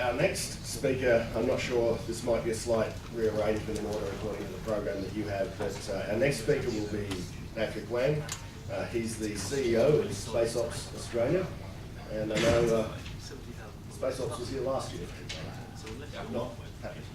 Our next speaker, I'm not sure, this might be a slight rearrangement in order according to the program that you have, but our next speaker will be Patrick Wang. He's the CEO of Space Ops Australia, and I know Space Ops was here last year. Not Patrick.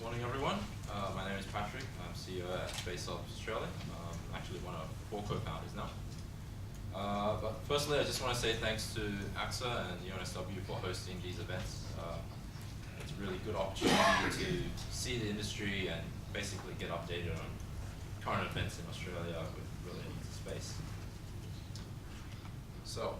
Morning everyone, my name is Patrick, I'm CEO at Space Ops Australia. I'm actually one of 4 co-founders now. But firstly I just want to say thanks to AXA and UNSW for hosting these events. It's a really good opportunity to see the industry and basically get updated on current events in Australia with relating to space. So,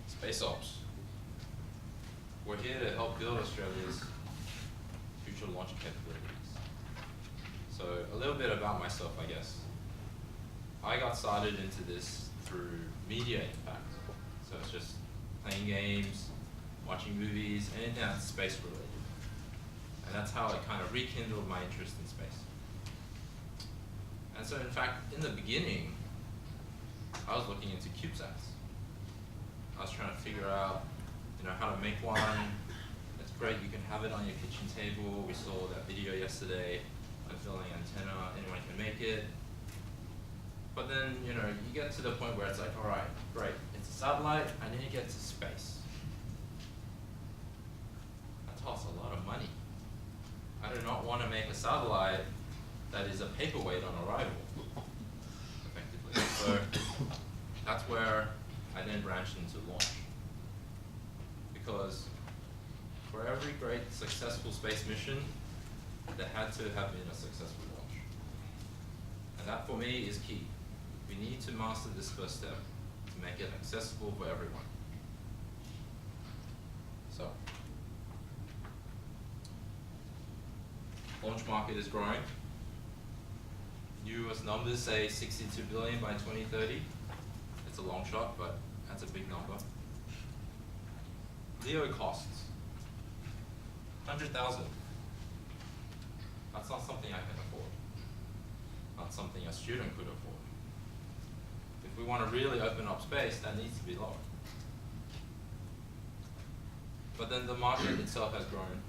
Space Ops. We're here to help build Australia's future launch capabilities. So a little bit about myself, I guess. I got started into this through media impact. So it's just playing games, watching movies, anything that's space related. And that's how it kind of rekindled my interest in space. And so in fact, in the beginning, I was looking into Cubesats. I was trying to figure out, how to make one. It's great, you can have it on your kitchen table. We saw that video yesterday, unfurling antenna, anyone can make it. But then, you get to the point where it's like, all right, great, it's a satellite, I need to get to space. That costs a lot of money. I do not want to make a satellite that is a paperweight on arrival, effectively. So that's where I then branched into launch. Because for every great successful space mission, there had to have been a successful launch. And that for me is key. We need to master this first step to make it accessible for everyone. So, launch market is growing. US numbers say 62 billion by 2030. It's a long shot, but that's a big number. LEO costs 100,000. That's not something I can afford. Not something a student could afford. If we want to really open up space, that needs to be lower. But then the market itself has grown.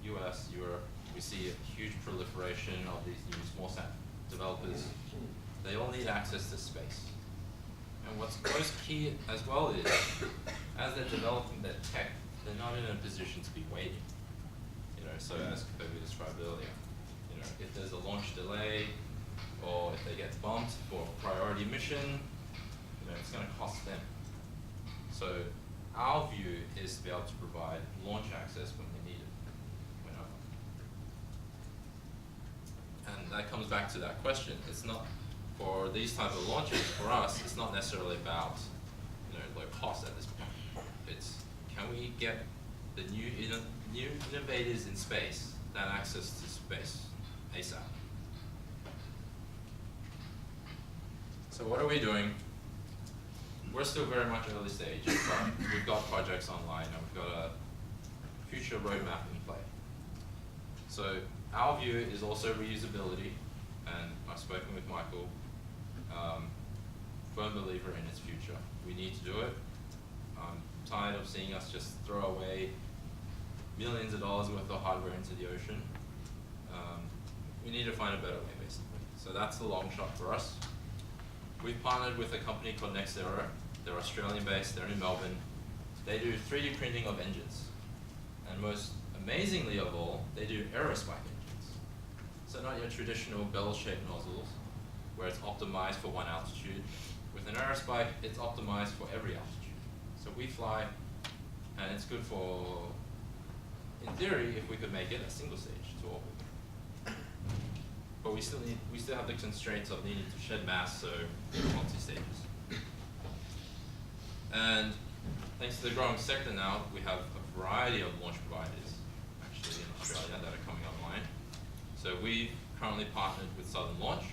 US, Europe, we see a huge proliferation of these new small-sat developers. They all need access to space. And what's most key as well is, as they're developing their tech, they're not in a position to be waiting. So as Kobe described earlier, if there's a launch delay, or if they get bumped for a priority mission, it's going to cost them. So our view is to be able to provide launch access when they need it, whenever. And that comes back to that question. It's not, for these type of launches, for us, it's not necessarily about low cost at this point. It's, can we get the new innovators in space that access to space ASAP? So what are we doing? We're still very much early stage, but we've got projects online and we've got a future roadmap in play. So our view is also reusability, and I've spoken with Michael, firm believer in its future. We need to do it. I'm tired of seeing us just throw away millions of dollars worth of hardware into the ocean. We need to find a better way, basically. So that's the long shot for us. We've partnered with a company called NextAero. They're Australian based, they're in Melbourne. They do 3D printing of engines. And most amazingly of all, they do aerospike engines. So not your traditional bell-shaped nozzles, where it's optimized for one altitude. With an aerospike, it's optimized for every altitude. So we fly, and it's good for, in theory, if we could make it a single stage to orbit. But we still have the constraints of needing to shed mass, so multi-stages. And thanks to the growing sector now, we have a variety of launch providers actually in Australia that are coming online. So we've currently partnered with Southern Launch.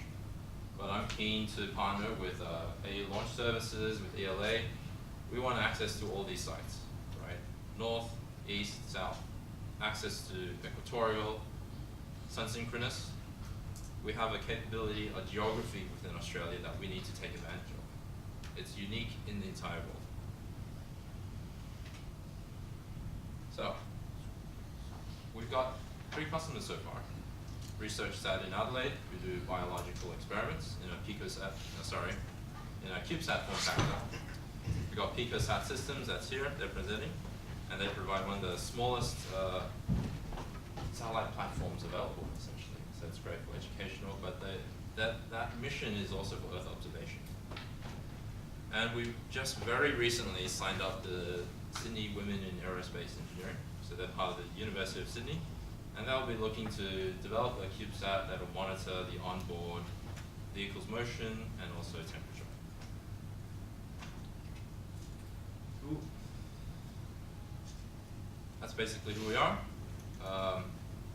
but I'm keen to partner with AU Launch Services, with ELA. We want access to all these sites, right? North, east, south. Access to equatorial, sun synchronous. We have a capability, a geography within Australia that we need to take advantage of. It's unique in the entire world. So, we've got 3 customers so far. ResearchSat in Adelaide, who do biological experiments in a in a CubeSat form factor. We've got Cubesat systems, that's here, they're presenting, and they provide one of the smallest satellite platforms available, essentially. So it's great for educational, but that mission is also for Earth observation. And we've just very recently signed up the Sydney Women in Aerospace Engineering. So they're part of the University of Sydney. And they'll be looking to develop a CubeSat that will monitor the onboard vehicle's motion and also temperature. Ooh. That's basically who we are.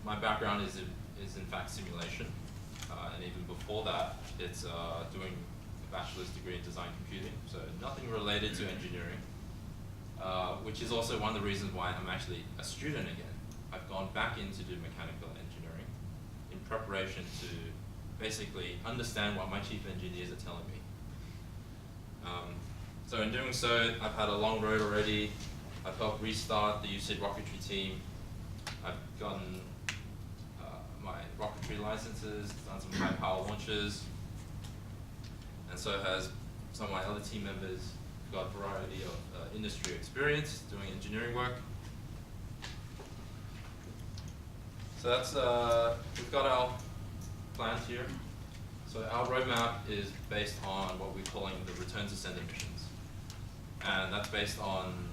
My background is in fact simulation. And even before that, it's doing a bachelor's degree in design computing. So nothing related to engineering, which is also one of the reasons why I'm actually a student again. I've gone back in to do mechanical engineering in preparation to basically understand what my chief engineers are telling me. So in doing so, I've had a long road already. I've helped restart the USYD Rocketry Team. I've gotten my rocketry licenses, done some high power launches, and so has some of my other team members. We've got a variety of industry experience doing engineering work. So that's, we've got our plans here. So our roadmap is based on what we're calling the return to sender missions. And that's based on,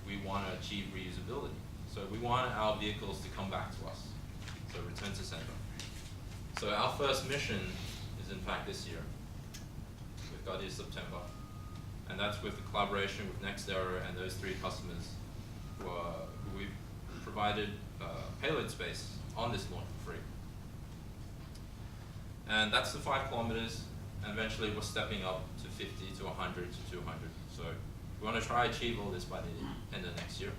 we want to achieve reusability. So we want our vehicles to come back to us. So return to sender. So our first mission is in fact this year. We've got it in September. And that's with the collaboration with NextAero and those 3 customers who we've provided payload space on this launch for free. And that's the 5 kilometers, and eventually we're stepping up to 50 to 100 to 200. So we want to try to achieve all this by the end of next year.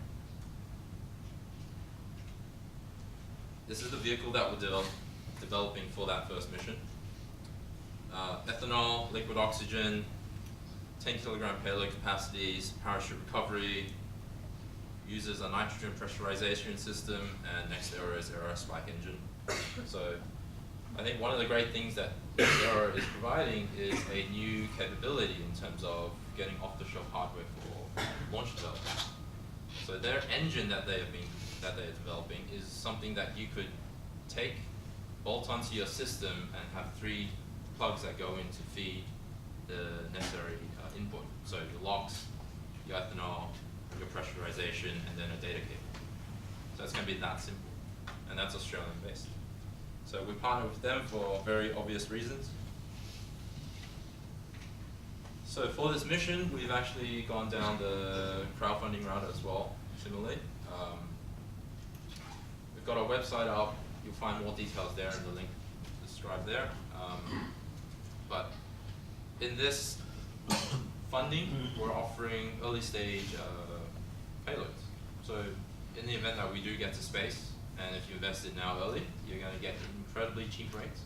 This is the vehicle that we're developing for that first mission. Ethanol, liquid oxygen, 10 kilogram payload capacities, parachute recovery, uses a nitrogen pressurization system, and NextAero's aero spike engine. So I think one of the great things that NextAero is providing is a new capability in terms of getting off-the-shelf hardware for launch development. So their engine that they're developing is something that you could take, bolt onto your system, and have 3 plugs that go in to feed the necessary input. So your locks, your ethanol, your pressurization, and then a data cable. So it's going to be that simple. And that's Australian based. So we partner with them for very obvious reasons. So for this mission, we've actually gone down the crowdfunding route as well, similarly. We've got our website up. You'll find more details there in the link described there. But in this funding, we're offering early stage payloads. So in the event that we do get to space, and if you invest it now early, you're going to get incredibly cheap rates.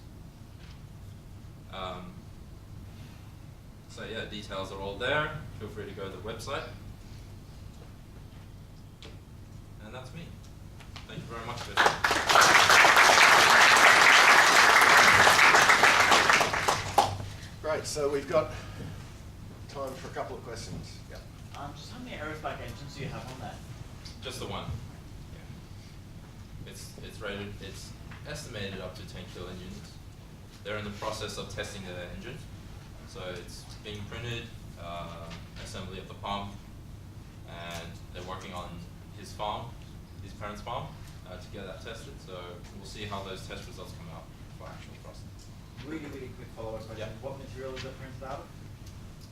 So yeah, details are all there. Feel free to go to the website. And that's me. Thank you very much for Great, so we've got time for a couple of questions. Yeah. Just how many aerospike engines do you have on that? Just the one. Yeah. It's rated. It's estimated up to 10 kilo engines. They're in the process of testing the engine, so it's being printed, assembly of the pump, and they're working on his farm, his parents' farm, to get that tested. So we'll see how those test results come out for actual process. Really, really quick follow-up question. Yeah. What material is it printed out of?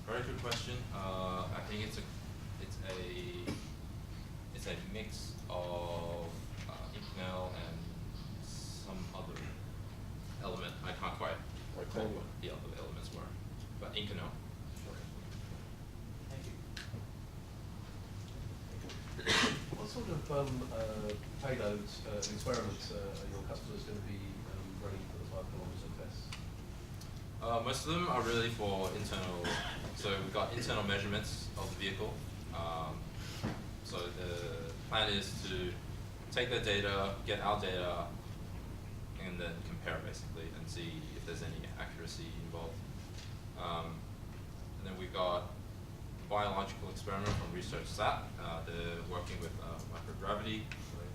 Very good question. I think it's a mix of Inconel and some other element. I can't quite recall what the other elements were, but Inconel. Thank you. What sort of payloads and experiments are your customers going to be running for the 5 kilometre test? Most of them are really for internal, so we've got internal measurements of the vehicle. So the plan is to take the data, get our data, and then compare basically and see if there's any accuracy involved. And then we've got a biological experiment from ResearchSat. They're working with microgravity.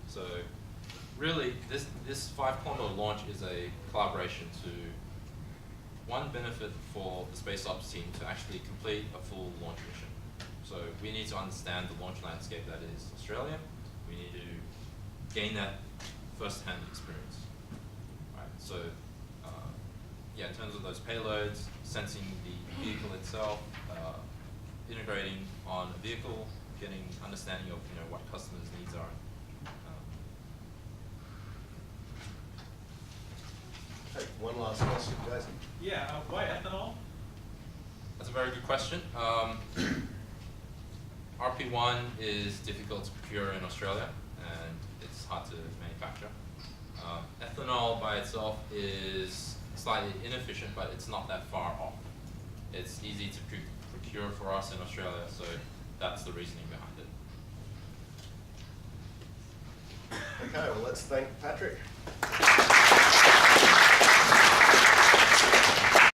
So really, this 5 kilometre launch is a collaboration to one benefit for the space ops team to actually complete a full launch mission. So we need to understand the launch landscape that is Australia. We need to gain that first-hand experience. Right. So yeah, in terms of those payloads, sensing the vehicle itself, integrating on a vehicle, getting understanding of what customers' needs are. Okay, one last question, Jason. Yeah, why ethanol? That's a very good question. RP1 is difficult to procure in Australia, and it's hard to manufacture. Ethanol by itself is slightly inefficient, but it's not that far off. It's easy to procure for us in Australia, so that's the reasoning behind it. Okay, well let's thank Patrick.